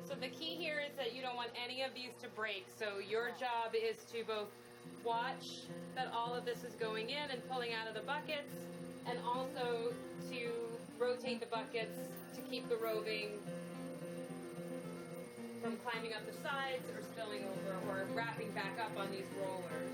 So the key here is that you don't want any of these to break. So your job is to both watch that all of this is going in and pulling out of the buckets, and also to rotate the buckets to keep the roving from climbing up the sides or spilling over or wrapping back up on these rollers.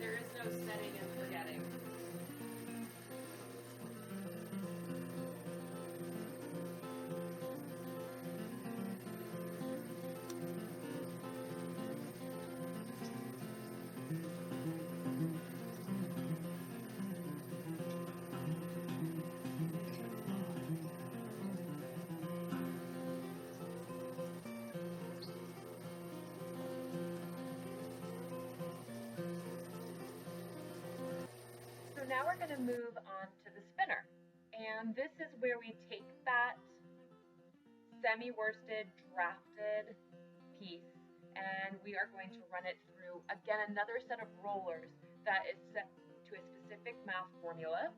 There is no setting and forgetting. Now we're going to move on to the spinner, and this is where we take that semi-worsted drafted piece and we are going to run it through again another set of rollers that is set to a specific math formula,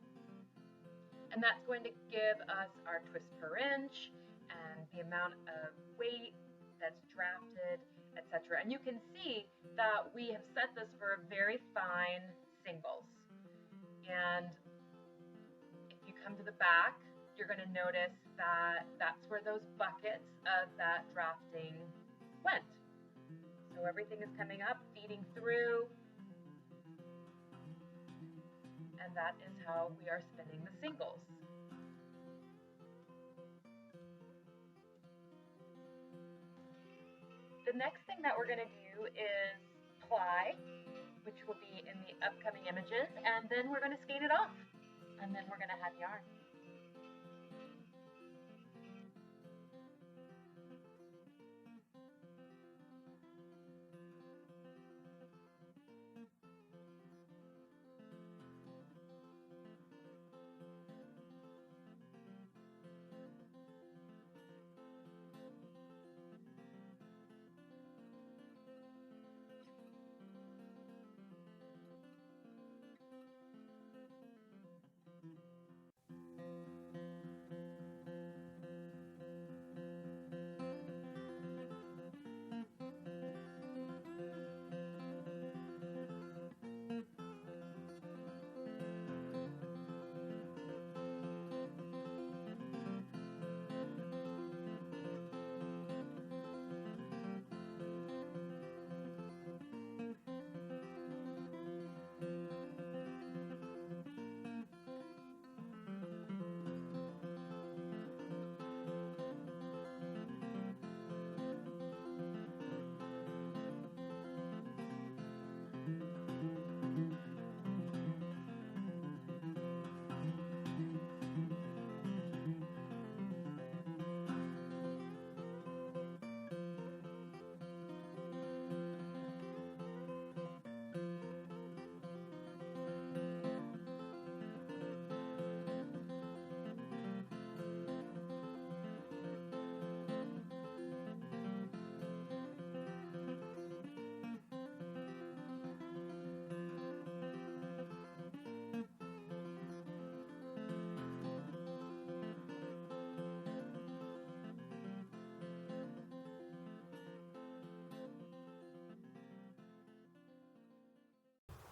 and that's going to give us our twist per inch and the amount of weight that's drafted, etc. And you can see that we have set this for very fine singles. And if you come to the back, you're going to notice that that's where those buckets of that drafting went. So everything is coming up, feeding through, and that is how we are spinning the singles. The next thing that we're going to do is ply, which will be in the upcoming images, and then we're going to skein it off, and then we're going to have yarn.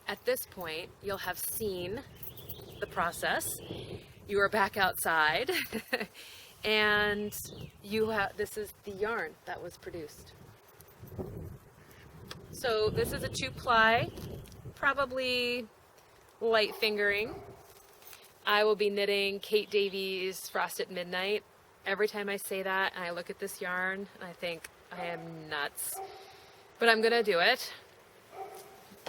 At this point, you'll have seen the process. You are back outside and this is the yarn that was produced. So this is a 2-ply, probably light fingering. I will be knitting Kate Davies Frost at Midnight. Every time I say that and I look at this yarn, I think I am nuts, but I'm gonna do it.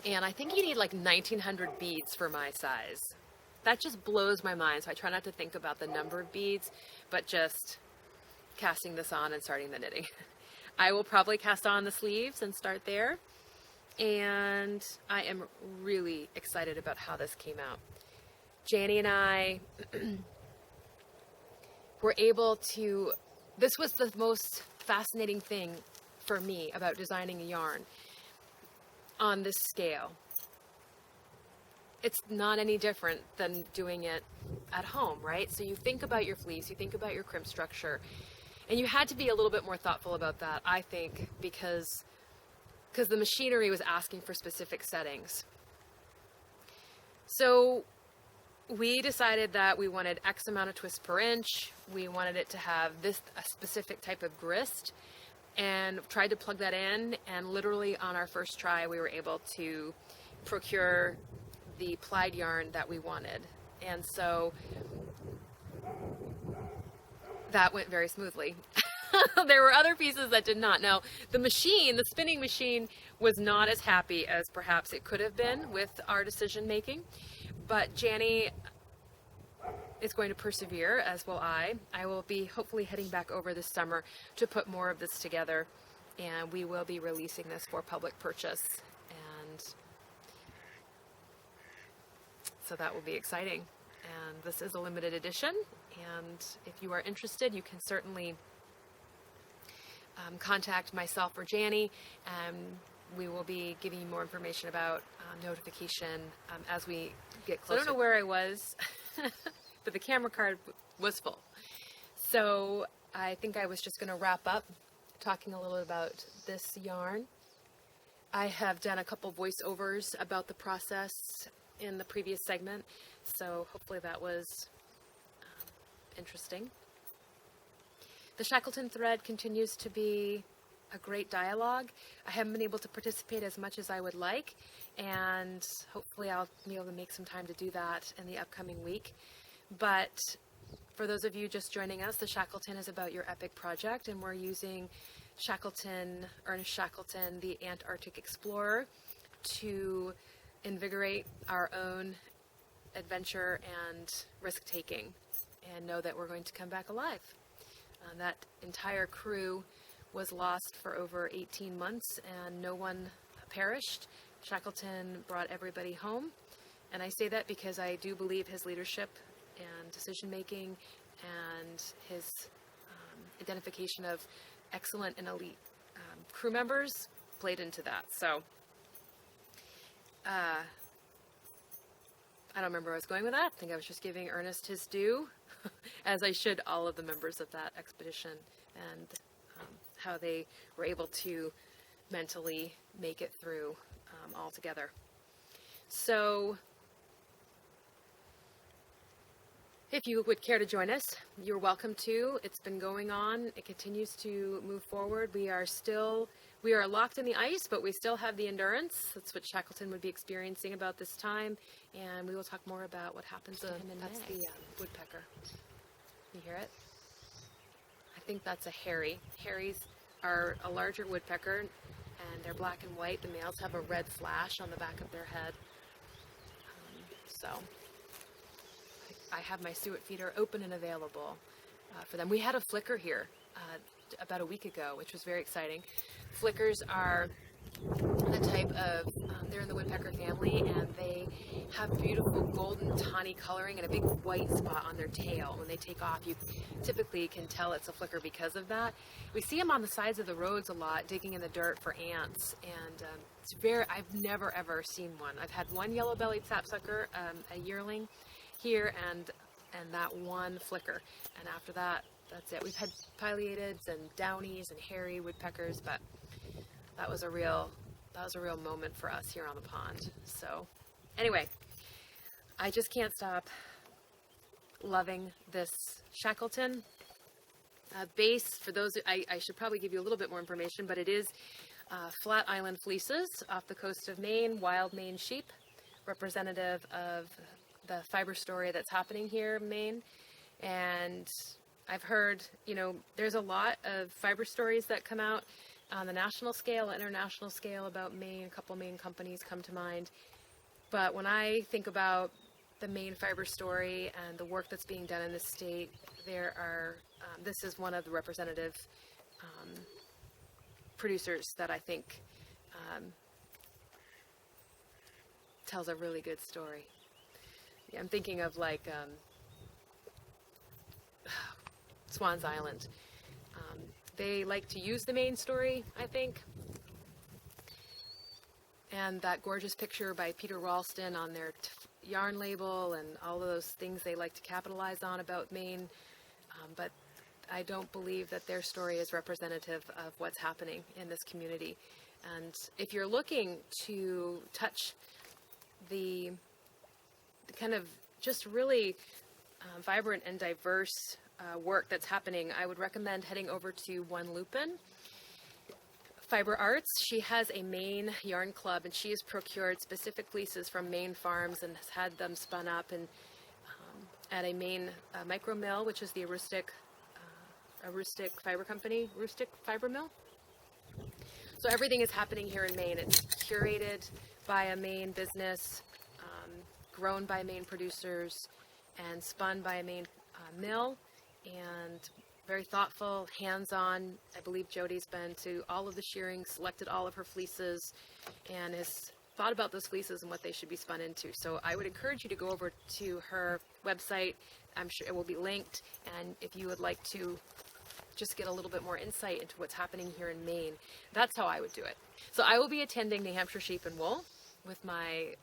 And I think you need like 1900 beads for my size. That just blows my mind. So I try not to think about the number of beads, but just casting this on and starting the knitting. I will probably cast on the sleeves and start there. And I am really excited about how this came out. Janie and I were able to, this was the most fascinating thing for me about designing a yarn on this scale. It's not any different than doing it at home, right? So you think about your fleece, you think about your crimp structure, and you had to be a little bit more thoughtful about that, I think, because the machinery was asking for specific settings. So we decided that we wanted X amount of twists per inch. We wanted it to have a specific type of grist, and tried to plug that in. And literally on our first try, we were able to procure the plied yarn that we wanted. And so that went very smoothly. There were other pieces that did not. Now, the spinning machine was not as happy as perhaps it could have been with our decision making, but Janie is going to persevere, as will I. I will be hopefully heading back over this summer to put more of this together, and we will be releasing this for public purchase, and so that will be exciting. And this is a limited edition, and if you are interested, you can certainly contact myself or Janie, and we will be giving you more information about notification as we get closer. I don't know where I was, but the camera card was full. So I think I was just going to wrap up talking a little about this yarn. I have done a couple voiceovers about the process in the previous segment, so hopefully that was interesting. The Shackleton thread continues to be a great dialogue. I haven't been able to participate as much as I would like, and hopefully I'll be able to make some time to do that in the upcoming week. But for those of you just joining us, the Shackleton is about your epic project, and we're using Ernest Shackleton, the Antarctic explorer, to invigorate our own adventure and risk-taking, and know that we're going to come back alive. That entire crew was lost for over 18 months, and no one perished. Shackleton brought everybody home, and I say that because I do believe his leadership and decision-making and his identification of excellent and elite crew members played into that. So I don't remember where I was going with that. I think I was just giving Ernest his due, as I should all of the members of that expedition, and how they were able to mentally make it through all together. So if you would care to join us, you're welcome to. It's been going on. It continues to move forward. We are locked in the ice, but we still have the endurance. That's what Shackleton would be experiencing about this time, and we will talk more about what happens to him in May. That's the woodpecker. You hear it? I think that's a hairy. Hairies are a larger woodpecker, and they're black and white. The males have a red flash on the back of their head. So I have my suet feeder open and available for them. We had a flicker here about a week ago, which was very exciting. Flickers are the type of, they're in the woodpecker family, and they have beautiful golden tawny coloring and a big white spot on their tail. When they take off, you typically can tell it's a flicker because of that. We see them on the sides of the roads a lot, digging in the dirt for ants, and I've never ever seen one. I've had one yellow-bellied sapsucker, a yearling here, and that one flicker, and after that, that's it. We've had pileatids and downies and hairy woodpeckers, but that was a real moment for us here on the pond. So anyway, I just can't stop loving this Shackleton base. For those, I should probably give you a little bit more information, but it is flat island fleeces off the coast of Maine, wild Maine sheep, representative of the fiber story that's happening here in Maine. And I've heard, there's a lot of fiber stories that come out on the national scale, international scale about Maine. A couple Maine companies come to mind. But when I think about the Maine fiber story and the work that's being done in the state, this is one of the representative producers that I think tells a really good story. Yeah, I'm thinking of like Swan's Island. They like to use the main story, I think. And that gorgeous picture by Peter Ralston on their yarn label and all of those things they like to capitalize on about Maine. But I don't believe that their story is representative of what's happening in this community. And if you're looking to touch the kind of just really vibrant and diverse work that's happening, I would recommend heading over to One Lupin Fiber Arts. She has a Maine yarn club, and she has procured specific fleeces from Maine farms and has had them spun up and at a Maine micro mill, which is the Aroostook Fiber Company, Aroostook Fiber Mill. So everything is happening here in Maine. It's curated by a Maine business, grown by Maine producers, and spun by a Maine mill, and very thoughtful, hands-on. I believe Jody's been to all of the shearing, selected all of her fleeces, and has thought about those fleeces and what they should be spun into. So I would encourage you to go over to her website. I'm sure it will be linked, and if you would like to just get a little bit more insight into what's happening here in Maine, that's how I would do it. So I will be attending New Hampshire Sheep and Wool with my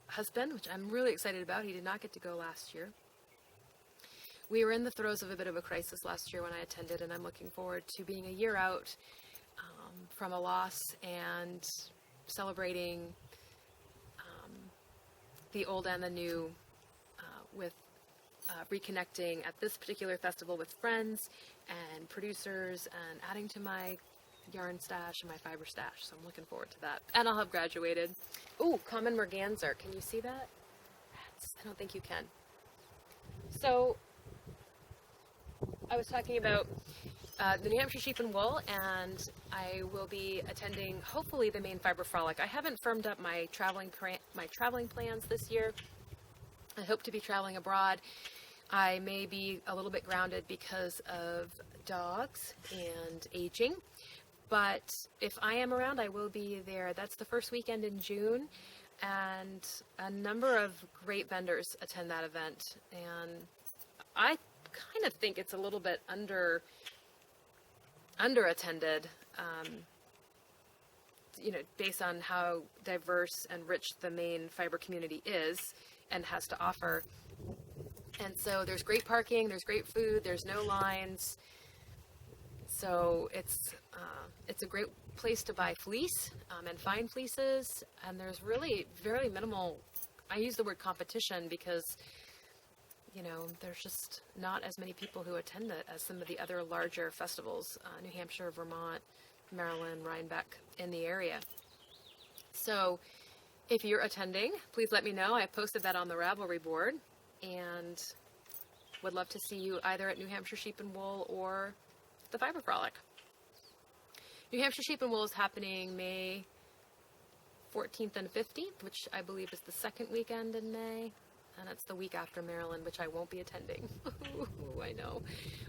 husband, which I'm really excited about. He did not get to go last year. We were in the throes of a bit of a crisis last year when I attended, and I'm looking forward to being a year out from a loss and celebrating the old and the new with reconnecting at this particular festival with friends and producers and adding to my yarn stash and my fiber stash. So I'm looking forward to that. And I'll have graduated. Ooh, common merganser. Can you see that? I don't think you can. So I was talking about the New Hampshire Sheep and Wool, and I will be attending, hopefully, the Maine Fiber Frolic. I haven't firmed up my traveling plans this year. I hope to be traveling abroad. I may be a little bit grounded because of dogs and aging, but if I am around, I will be there. That's the first weekend in June, and a number of great vendors attend that event, and I kind of think it's a little bit under-attended, based on how diverse and rich the Maine fiber community is and has to offer. And so there's great parking, there's great food, there's no lines. So it's a great place to buy fleece and find fleeces. And there's really very minimal, I use the word competition because, there's just not as many people who attend it as some of the other larger festivals, New Hampshire, Vermont, Maryland, Rhinebeck, in the area. So if you're attending, please let me know. I posted that on the Ravelry board, and would love to see you either at New Hampshire Sheep and Wool or the Fiber Frolic. New Hampshire Sheep and Wool is happening May 14th and 15th, which I believe is the second weekend in May, and it's the week after Maryland, which I won't be attending. Ooh, I know.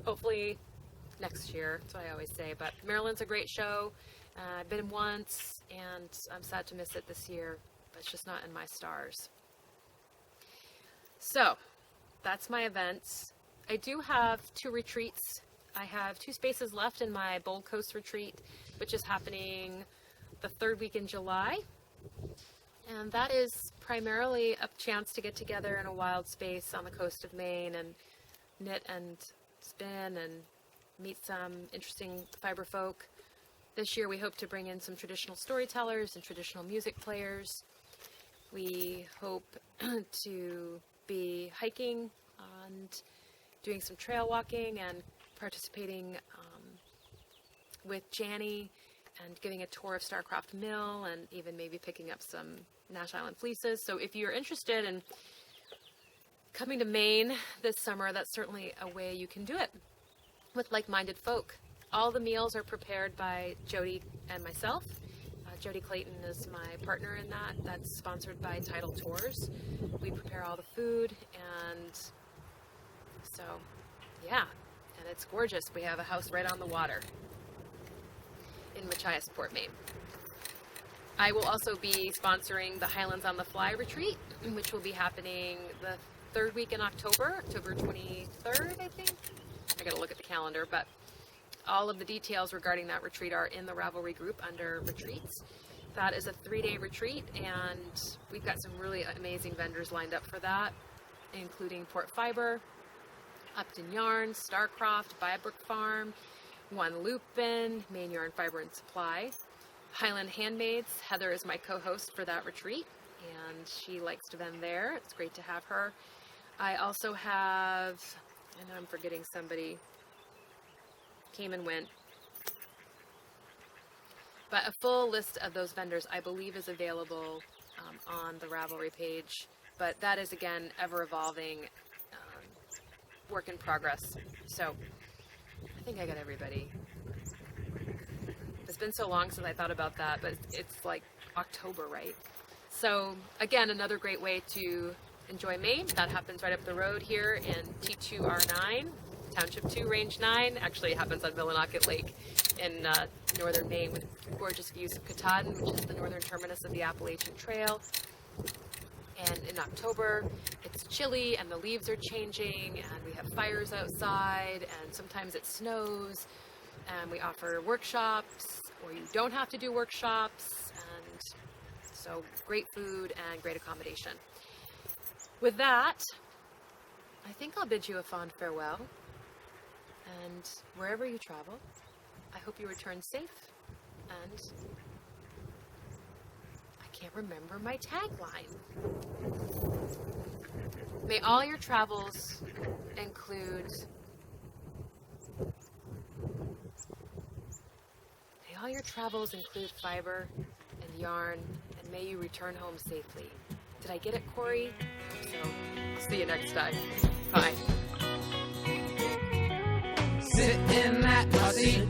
Hopefully next year, that's what I always say, but Maryland's a great show. I've been once, and I'm sad to miss it this year, but it's just not in my stars. So that's my events. I do have 2 retreats. I have 2 spaces left in my Bold Coast retreat, which is happening the 3rd week in July. And that is primarily a chance to get together in a wild space on the coast of Maine and knit and spin and meet some interesting fiber folk. This year we hope to bring in some traditional storytellers and traditional music players. We hope to be hiking and doing some trail walking and participating with Janny and giving a tour of Starcroft Mill and even maybe picking up some Nash Island fleeces. So if you're interested in coming to Maine this summer, that's certainly a way you can do it with like-minded folk. All the meals are prepared by Jody and myself. Jody Clayton is my partner in that. That's sponsored by Tidal Tours. We prepare all the food, and so, yeah, and it's gorgeous. We have a house right on the water. in Machiasport, Maine. I will also be sponsoring the Highlands on the Fly retreat, which will be happening the third week in October 23rd, I think. I gotta look at the calendar, but all of the details regarding that retreat are in the Ravelry group under retreats. That is a 3-day retreat, and we've got some really amazing vendors lined up for that, including Port Fiber, Upton Yarn, Starcroft, Bybrook Farm, One Lupin, Maine Yarn Fiber and Supply, Highland Handmaids. Heather is my co-host for that retreat, and she likes to vend there. It's great to have her. I also have, I know I'm forgetting somebody, came and went, but a full list of those vendors I believe is available on the Ravelry page, but that is again ever evolving, work in progress. So I think I got everybody. It's been so long since I thought about that, but it's like October, right? So again, another great way to enjoy Maine. That happens right up the road here in T2R9, Township 2, Range 9. Actually, it happens on Millinocket Lake in northern Maine with gorgeous views of Katahdin, which is the northern terminus of the Appalachian Trail. And in October, it's chilly and the leaves are changing and we have fires outside and sometimes it snows, and we offer workshops, or you don't have to do workshops, and so great food and great accommodation. With that, I think I'll bid you a fond farewell, and wherever you travel, I hope you return safe, and I can't remember my tagline. May all your travels include fiber and yarn, and may you return home safely. Did I get it, Corey? I hope so. I'll see you next time. Bye. Sit in that car seat